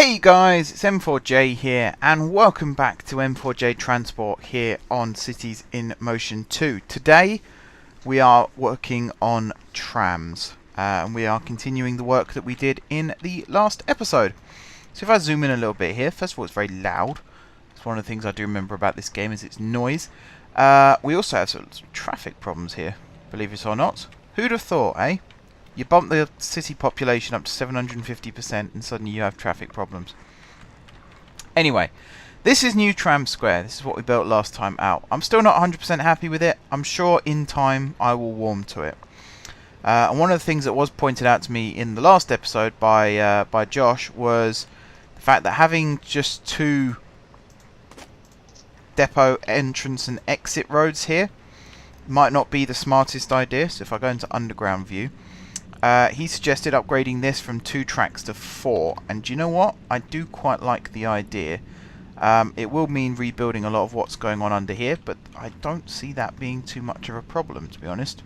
Hey guys, it's M4J here and welcome back to M4J Transport here on Cities in Motion 2. Today we are working on trams and we are continuing the work that we did in the last episode. So if I zoom in a little bit here, first of all it's very loud. It's one of the things I do remember about this game is its noise. We also have some traffic problems here, believe it or not. Who'd have thought, eh? You bump the city population up to 750% and suddenly you have traffic problems. Anyway, this is New Tram Square. This is what we built last time out. I'm still not 100% happy with it. I'm sure in time I will warm to it. And one of the things that was pointed out to me in the last episode by Josh was the fact that having just two depot entrance and exit roads here might not be the smartest idea. So if I go into underground view, he suggested upgrading this from 2 tracks to 4, and do you know what? I do quite like the idea. It will mean rebuilding a lot of what's going on under here, but I don't see that being too much of a problem, to be honest.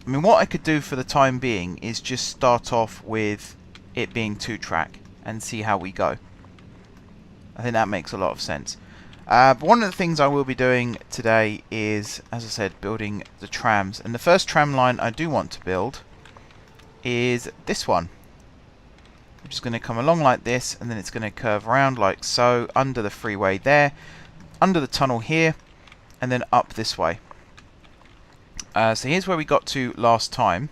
I mean, what I could do for the time being is just start off with it being 2 track and see how we go. I think that makes a lot of sense. But one of the things I will be doing today is, as I said, building the trams. And the first tram line I do want to build is this one, which is going to come along like this, and then it's going to curve around like so, under the freeway there, under the tunnel here, and then up this way. So here's where we got to last time.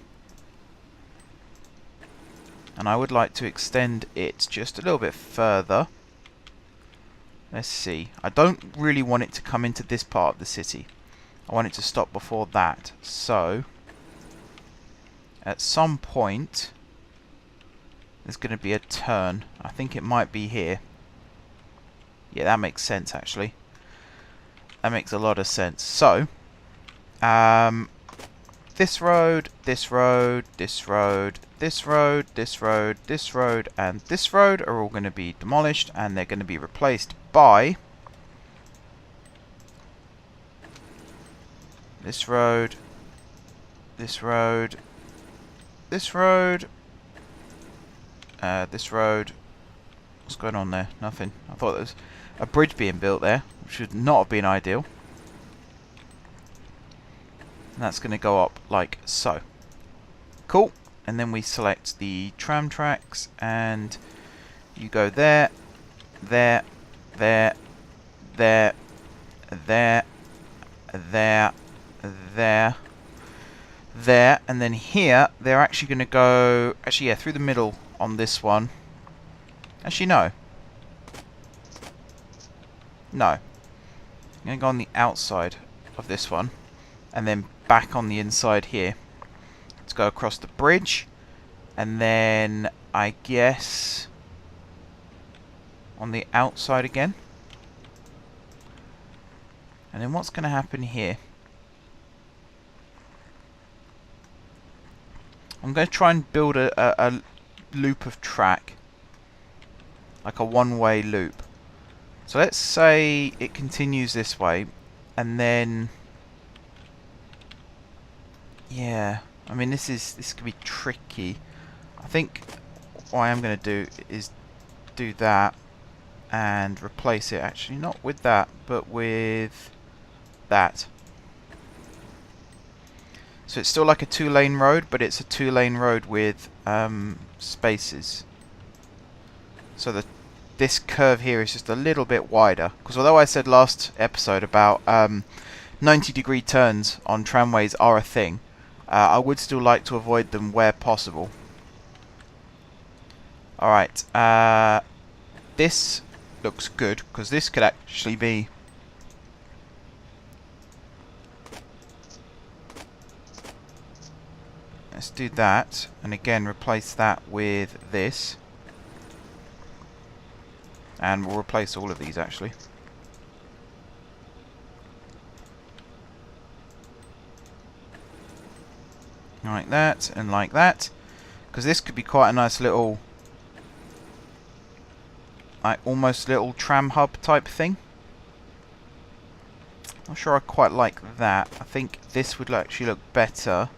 And I would like to extend it just a little bit further. Let's see. I don't really want it to come into this part of the city. I want it to stop before that. So, at some point, there's going to be a turn. I think it might be here. Yeah, that makes sense, actually. That makes a lot of sense. So, this road, this road, this road, this road, this road, this road, and this road are all going to be demolished, and they're going to be replaced by this road, this road, this road, this road. What's going on there? Nothing. I thought there was a bridge being built there, which would not have been ideal. And that's going to go up like so. Cool. And then we select the tram tracks, and you go there, there, there, there, there, there, there, there, and then here they're actually going to go, actually yeah, through the middle on this one. Actually no. No. I'm going to go on the outside of this one, and then back on the inside here. Let's go across the bridge, and then I guess on the outside again. And then what's going to happen here? I'm going to try and build a loop of track, like a one-way loop. So let's say it continues this way, and then yeah, I mean this could be tricky. I think what I am going to do is do that and replace it, actually not with that but with that. So it's still like a 2-lane road, but it's a 2-lane road with spaces. So this curve here is just a little bit wider, because although I said last episode about 90-degree turns on tramways are a thing, I would still like to avoid them where possible. Alright, this looks good, because this could actually be let's do that, and again replace that with this. And we'll replace all of these actually. Like that, and like that. Because this could be quite a nice little, like almost little tram hub type thing. Not sure I quite like that. I think this would actually look better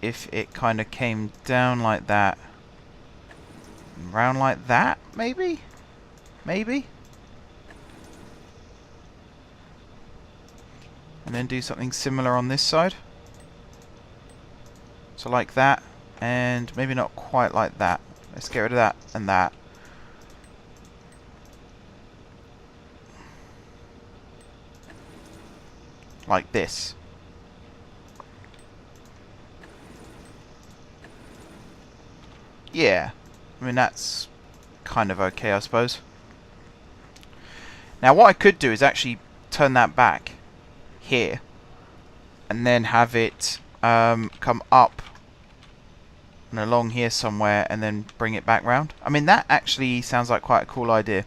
if it kind of came down like that Round like that, maybe? Maybe? And then do something similar on this side. So like that, and maybe not quite like that. Let's get rid of that and that. Like this. Yeah, I mean that's kind of okay, I suppose. Now what I could do is actually turn that back here and then have it come up and along here somewhere and then bring it back round. I mean that actually sounds like quite a cool idea.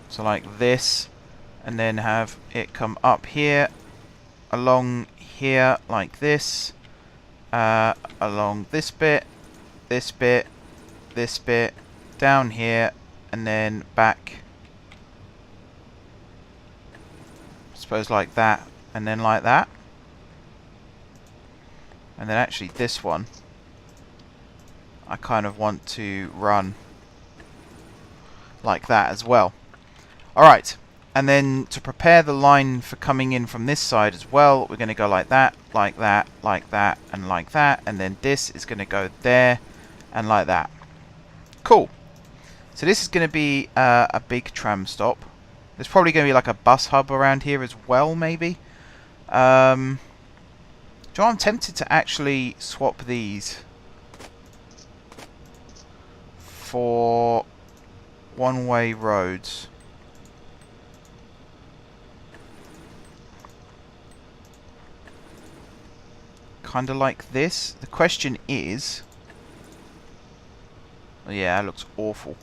So like this, and then have it come up here, along here like this, along this bit, this bit, this bit, down here, and then back, I suppose like that, and then like that. And then actually this one, I kind of want to run like that as well. Alright, and then to prepare the line for coming in from this side as well, we're going to go like that, like that, like that, and like that. And then this is going to go there, and like that. Cool. So this is going to be a big tram stop. There's probably going to be like a bus hub around here as well, maybe. I'm tempted to actually swap these for one-way roads. Kind of like this. The question is... yeah, it looks awful.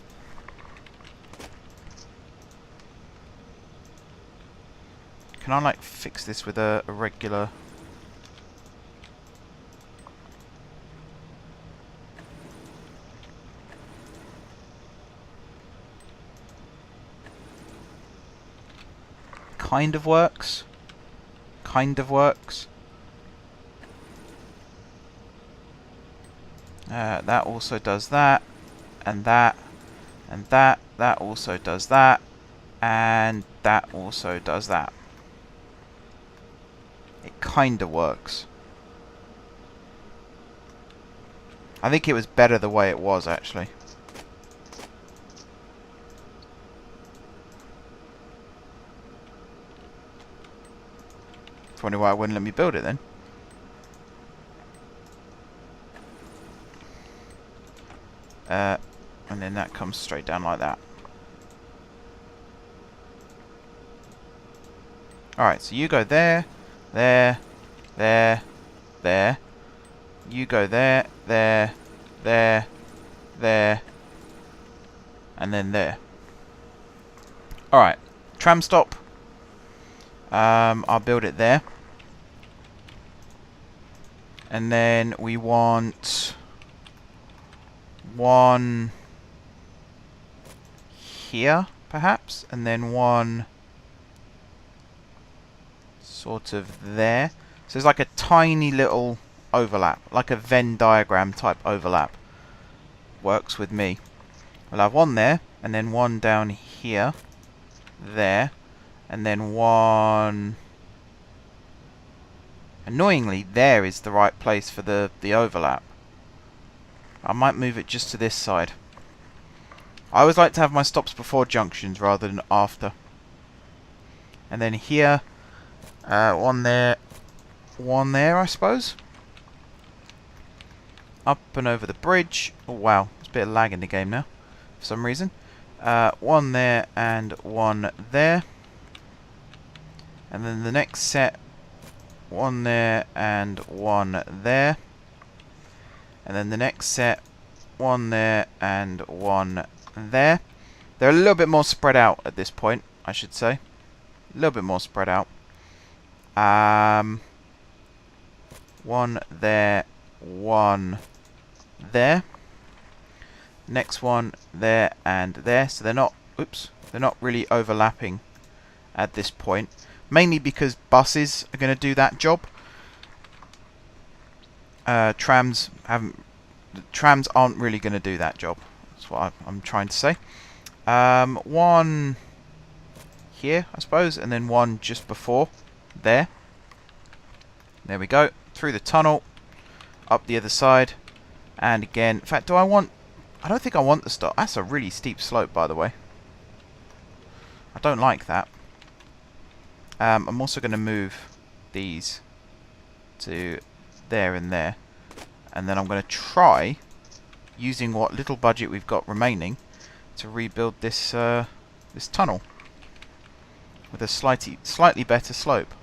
Can I like fix this with a regular... kind of works. Kind of works. That also does that, and that, and that. That also does that, and that also does that. It kind of works. I think it was better the way it was, actually. Funny why it wouldn't let me build it then. And then that comes straight down like that. Alright, so you go there, there, there, there. You go there, there, there, there, and then there. Alright, tram stop. I'll build it there. And then we want one here, perhaps, and then one sort of there. So there's like a tiny little overlap, like a Venn diagram type overlap. Works with me. I'll have one there, and then one down here, there, and then one... annoyingly, there is the right place for the overlap. I might move it just to this side. I always like to have my stops before junctions rather than after. And then here, one there, I suppose. Up and over the bridge. Oh wow, there's a bit of lag in the game now, for some reason. One there and one there. And then the next set, one there and one there. And then the next set, one there and one there. They're a little bit more spread out at this point, I should say. A little bit more spread out. One there, one there. Next one there and there. So they're not, oops, they're not really overlapping at this point. Mainly because buses are going to do that job. trams aren't really going to do that job. That's what I'm trying to say. One here, I suppose, and then one just before there. There we go. Through the tunnel, up the other side, and again. In fact, I don't think I want the stop. That's a really steep slope, by the way. I don't like that. I'm also going to move these to there and there, and then I'm going to try, using what little budget we've got remaining, to rebuild this this tunnel with a slightly better slope.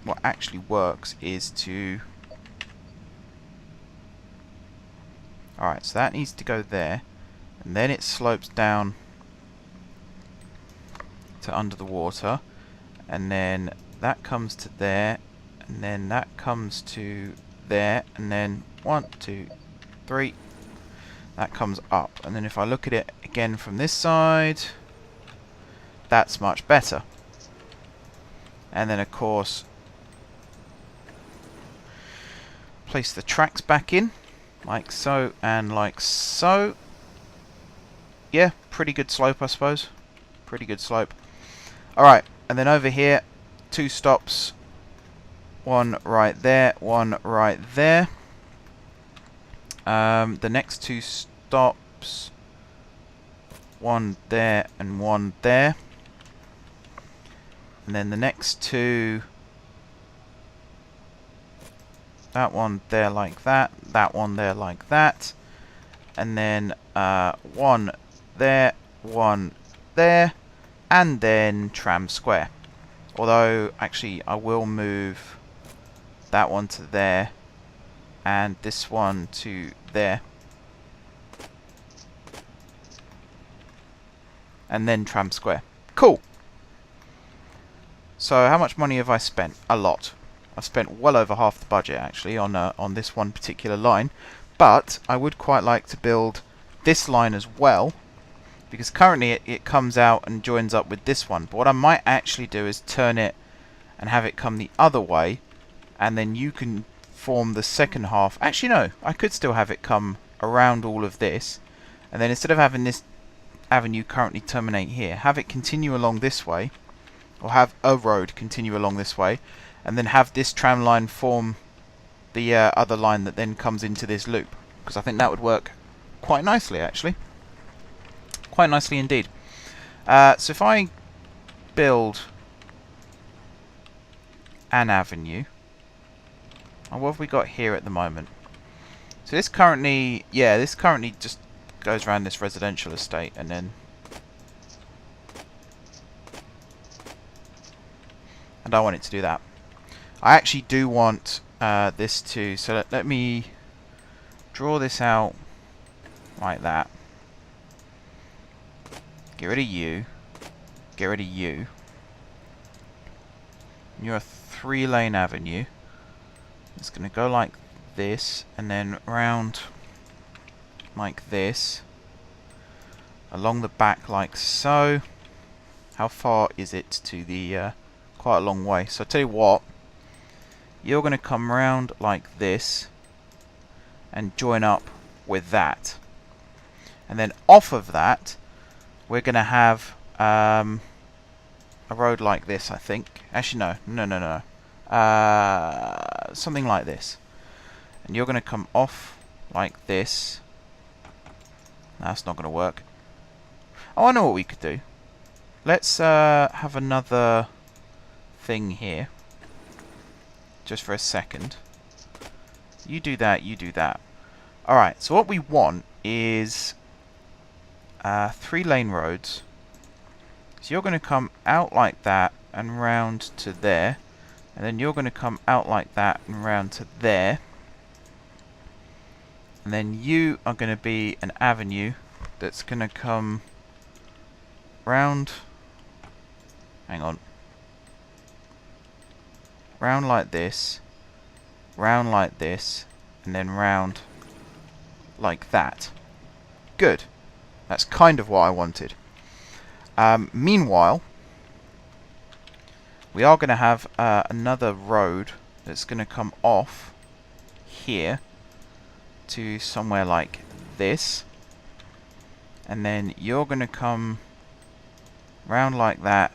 What actually works is to... Alright, so that needs to go there, and then it slopes down to under the water, and then that comes to there, and then that comes to there, and then 1, 2, 3, that comes up. And then if I look at it again from this side, that's much better. And then of course place the tracks back in, like so and like so. Yeah, pretty good slope, I suppose. Pretty good slope. Alright, and then over here, 2 stops. One right there, one right there. The next 2 stops, one there and one there. And then the next 2, that one there like that, that one there like that. And then one there, and then tram square. Although, actually, I will move that one to there, and this one to there. And then tram square. Cool! So, how much money have I spent? A lot. I've spent well over half the budget, actually, on this one particular line. But, I would quite like to build this line as well, because currently it comes out and joins up with this one. But what I might actually do is turn it and have it come the other way, and then you can form the second half. Actually no, I could still have it come around all of this, and then instead of having this avenue currently terminate here, have it continue along this way, or have a road continue along this way, and then have this tram line form the other line that then comes into this loop, because I think that would work quite nicely, actually. Quite nicely indeed. So if I build an avenue, and what have we got here at the moment? So this currently, yeah, this currently just goes around this residential estate, and then I don't want it to do that. I actually do want this to, so let me draw this out like that. Get rid of you. Get rid of you. You're a 3-lane avenue. It's going to go like this, and then round like this. Along the back like so. How far is it to the... quite a long way. So I'll tell you what. You're going to come round like this, and join up with that. And then off of that, we're going to have a road like this, I think. Actually, no. Something like this. And you're going to come off like this. That's not going to work. Oh, I know what we could do. Let's have another thing here. Just for a second. You do that, you do that. Alright, so what we want is 3-lane roads. So you're going to come out like that and round to there, and then you're going to come out like that and round to there, and then you are going to be an avenue that's going to come round, hang on, round like this, and then round like that. Good. That's kind of what I wanted. Meanwhile, we are going to have another road that's going to come off here to somewhere like this, and then you're going to come round like that,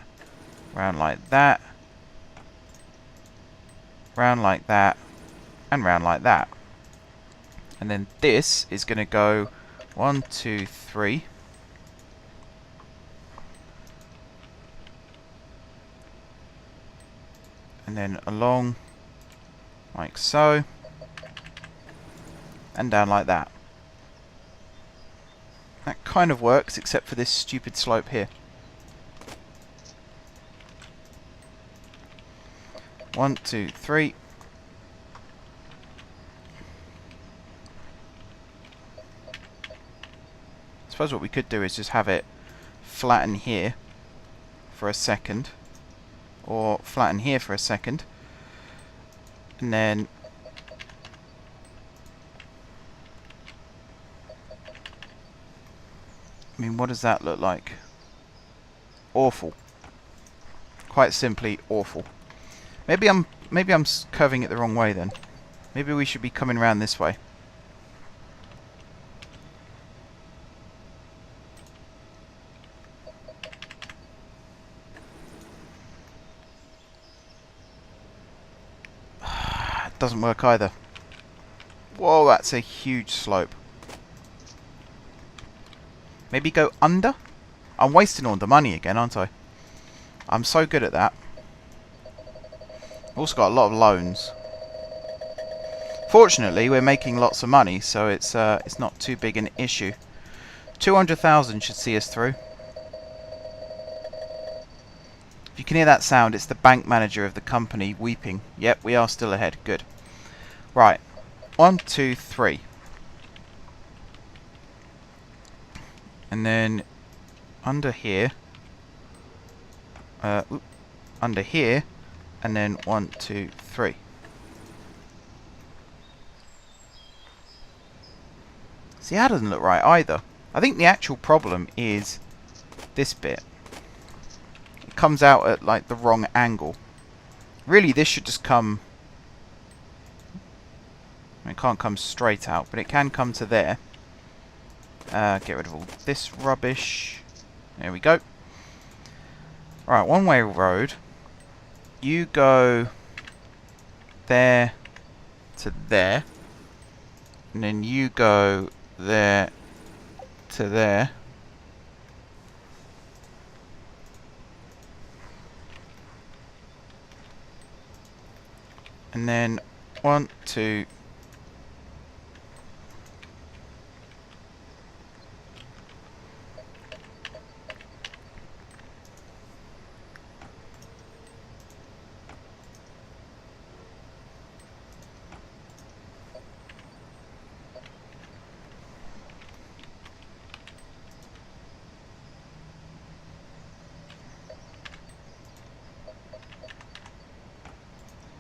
round like that, round like that, and round like that. And then this is going to go 1, 2, 3. And then along like so, and down like that. That kind of works, except for this stupid slope here. 1, 2, 3. I suppose what we could do is just have it flatten here for a second, or flatten here for a second, and then I mean, what does that look like? Awful. Quite simply awful. Maybe I'm curving it the wrong way then. Maybe we should be coming around this way. Doesn't work either. Whoa, that's a huge slope. Maybe go under? I'm wasting all the money again, aren't I? I'm so good at that. Also got a lot of loans. Fortunately, we're making lots of money, so it's not too big an issue. 200,000 should see us through. If you can hear that sound, it's the bank manager of the company weeping. Yep, we are still ahead. Good. Right. 1, 2, 3. And then under here. Under here. And then 1, 2, 3. See, that doesn't look right either. I think the actual problem is this bit. It comes out at like the wrong angle. Really, this should just come... It can't come straight out, but it can come to there. Get rid of all this rubbish. There we go. Right, one-way road. You go there to there. And then you go there to there. And then 1, 2.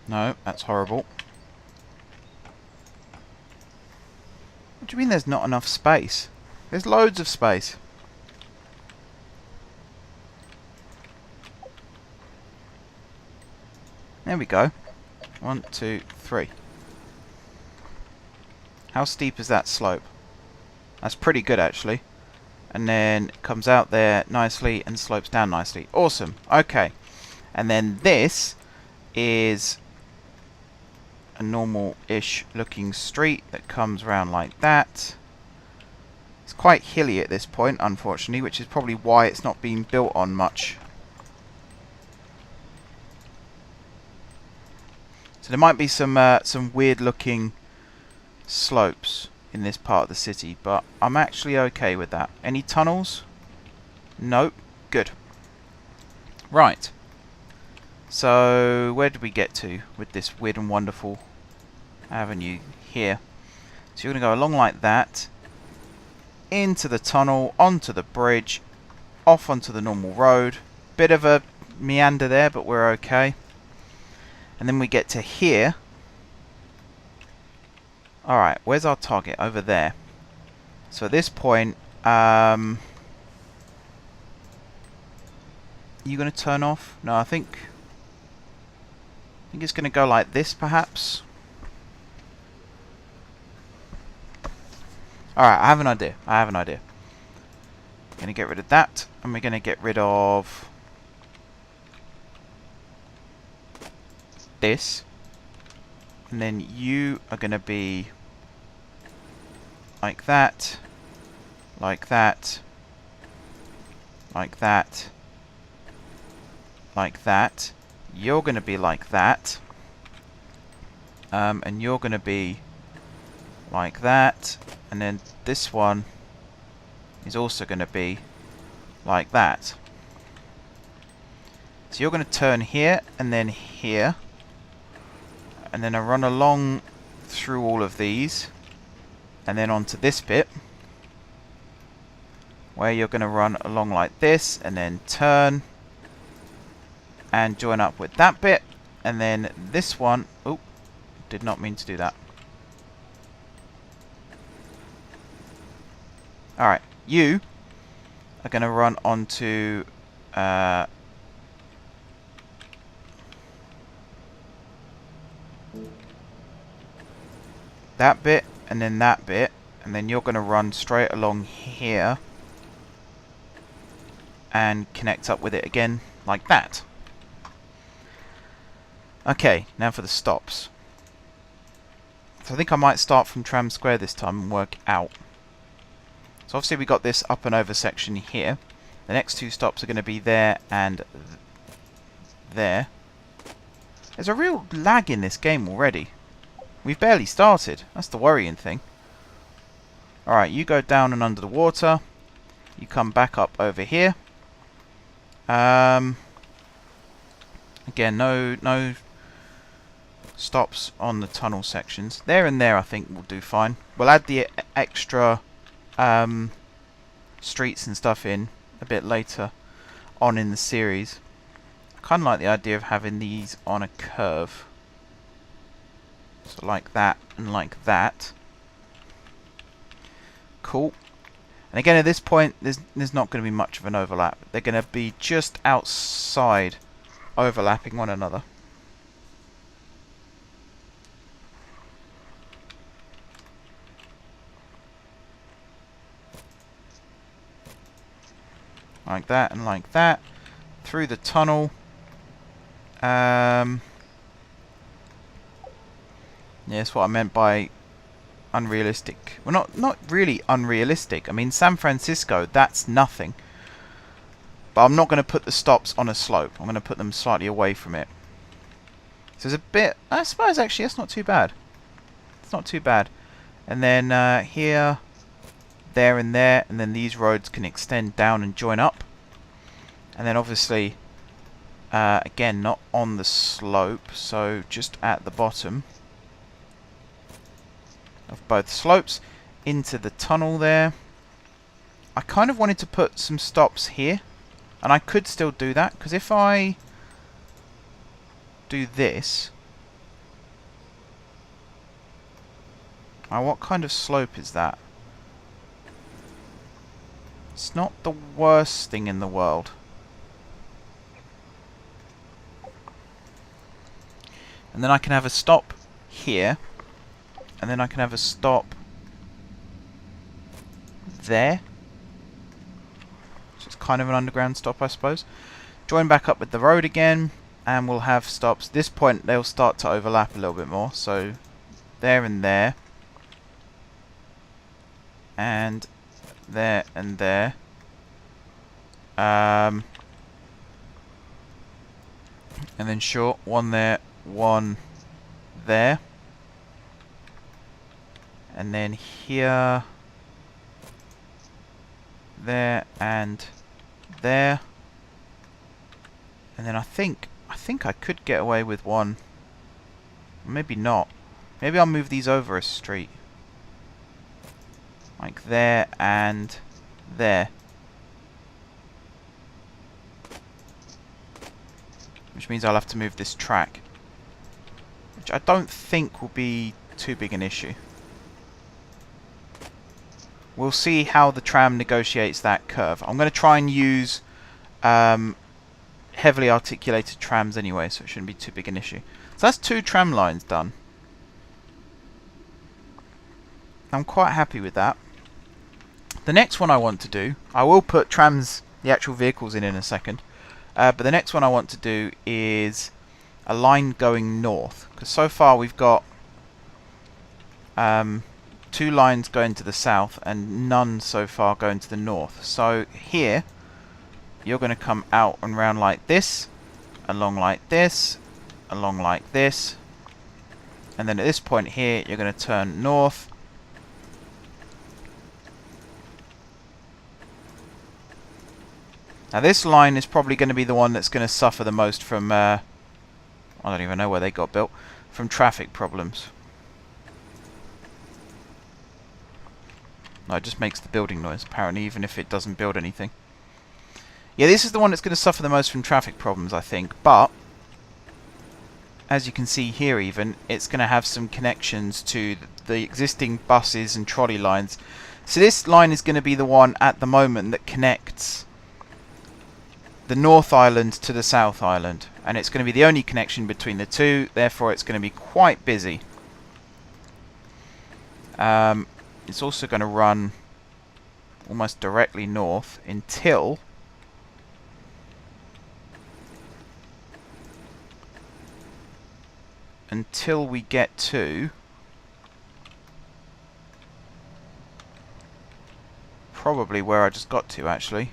No, that's horrible. What do you mean there's not enough space? There's loads of space. There we go. 1, 2, 3. How steep is that slope? That's pretty good actually. And then it comes out there nicely and slopes down nicely. Awesome. Okay. And then this is a normal-ish looking street that comes around like that. It's quite hilly at this point, unfortunately, which is probably why it's not being built on much. So there might be some weird-looking slopes in this part of the city, but I'm actually okay with that. Any tunnels? Nope. Good. Right. So, where did we get to with this weird and wonderful avenue here? So you're going to go along like that, into the tunnel, onto the bridge, off onto the normal road. Bit of a meander there, but we're okay. And then we get to here. Alright, where's our target? Over there. So at this point, you going to turn off? No, I think think it's going to go like this, perhaps. Alright, I have an idea. Going to get rid of that, and we're going to get rid of this. And then you are going to be like that, like that, like that, like that. You're going to be like that, and you're going to be like that, and then this one is also going to be like that. So you're going to turn here and then here, and then I run along through all of these, and then onto this bit where you're going to run along like this, and then turn and join up with that bit, and then this one, oh, did not mean to do that. Alright, you are going to run onto that bit, and then that bit, and then you're going to run straight along here and connect up with it again like that. Okay, now for the stops. So I think I might start from Tram Square this time and work out. So obviously we got this up and over section here. The next two stops are going to be there and there. There's a real lag in this game already. We've barely started. That's the worrying thing. Alright, you go down and under the water. You come back up over here. Again, no stops on the tunnel sections. There and there I think will do fine. We'll add the extra streets and stuff in a bit later on in the series. I kind of like the idea of having these on a curve. So like that and like that. Cool. And again, at this point, there's not going to be much of an overlap. They're going to be just outside, overlapping one another. Like that and like that. Through the tunnel. Yeah, that's what I meant by unrealistic. Well, not really unrealistic. I mean, San Francisco, that's nothing. But I'm not going to put the stops on a slope. I'm going to put them slightly away from it. So there's a bit... I suppose, actually, that's not too bad. It's not too bad. And then here, there and there. And then these roads can extend down and join up. And then, obviously, again, not on the slope. So just at the bottom of both slopes into the tunnel there. I kind of wanted to put some stops here, and I could still do that, because if I do this, what kind of slope is that? It's not the worst thing in the world. And then I can have a stop here. And then I can have a stop there. So it's kind of an underground stop, I suppose. Join back up with the road again, and we'll have stops. This point, they'll start to overlap a little bit more. So there and there. And there and there. And then short, one there, one there. And then here, there, and there. And then I think I could get away with one. Maybe not. Maybe I'll move these over a street. Like there and there. Which means I'll have to move this track. Which I don't think will be too big an issue. We'll see how the tram negotiates that curve. I'm going to try and use heavily articulated trams anyway, so it shouldn't be too big an issue. So that's 2 tram lines done. I'm quite happy with that. The next one I want to do, I will put trams, the actual vehicles in a second, but the next one I want to do is a line going north, because so far we've got 2 lines going to the south and none so far going to the north. So here you're going to come out and round like this, along like this, along like this, and then at this point here you're going to turn north. Now this line is probably going to be the one that's going to suffer the most from, I don't even know where they got built, from traffic problems. No, it just makes the building noise, apparently, even if it doesn't build anything. Yeah, this is the one that's going to suffer the most from traffic problems, I think, but as you can see here even, it's going to have some connections to the existing buses and trolley lines. So this line is going to be the one at the moment that connects the North Island to the South Island, and it's going to be the only connection between the two, therefore it's going to be quite busy. It's also going to run almost directly north until we get to probably where I just got to, actually.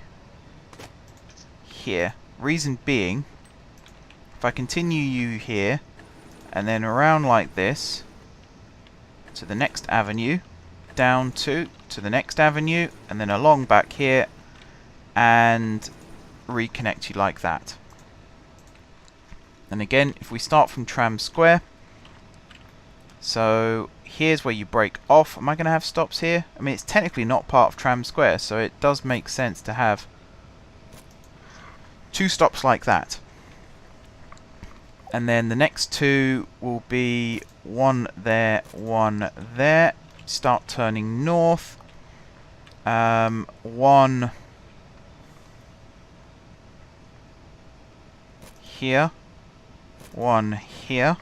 Here. Reason being, if I continue you here and then around like this to the next avenue, down to the next avenue, and then along back here and reconnect you like that. And again, if we start from Tram Square, so here's where you break off. Am I going to have stops here? I mean, it's technically not part of Tram Square, so it does make sense to have 2 stops like that. And then the next 2 will be 1 there, 1 there. Start turning north. 1 here. 1 here.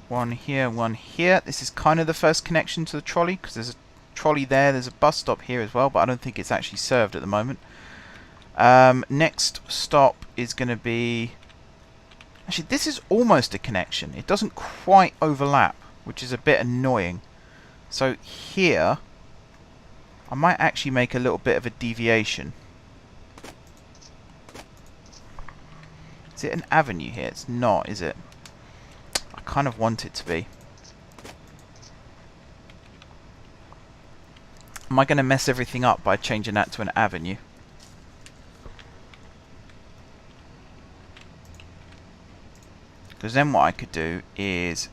One here, 1 here. This is kind of the first connection to the trolley, because there's a trolley there. There's a bus stop here as well, but I don't think it's actually served at the moment. Next stop is going to be... Actually, this is almost a connection. It doesn't quite overlap, which is a bit annoying. So here, I might actually make a little bit of a deviation. Is it an avenue here? It's not, is it? I kind of want it to be. Am I going to mess everything up by changing that to an avenue? Because then what I could do is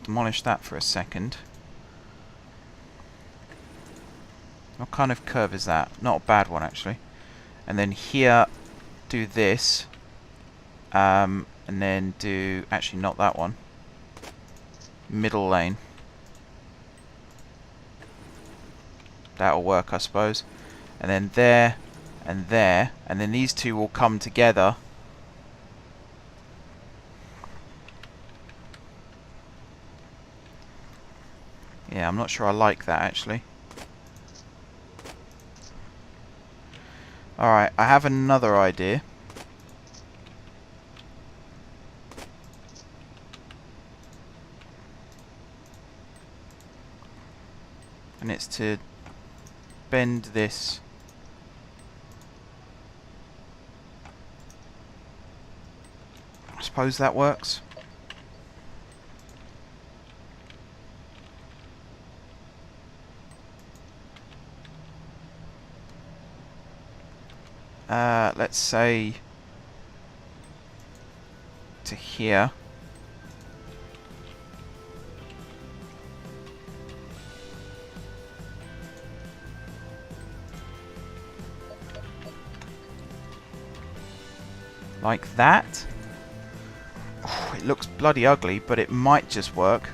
demolish that for a second. What kind of curve is that? Not a bad one, actually. And then here, do this. And then do... Actually, not that one. Middle lane. That'll work, I suppose. And then there, and there. And then these two will come together. Yeah, I'm not sure I like that, actually. Alright, I have another idea. And it's to bend this I suppose that works. Let's say to here. Like that. Oh, it looks bloody ugly, but it might just work.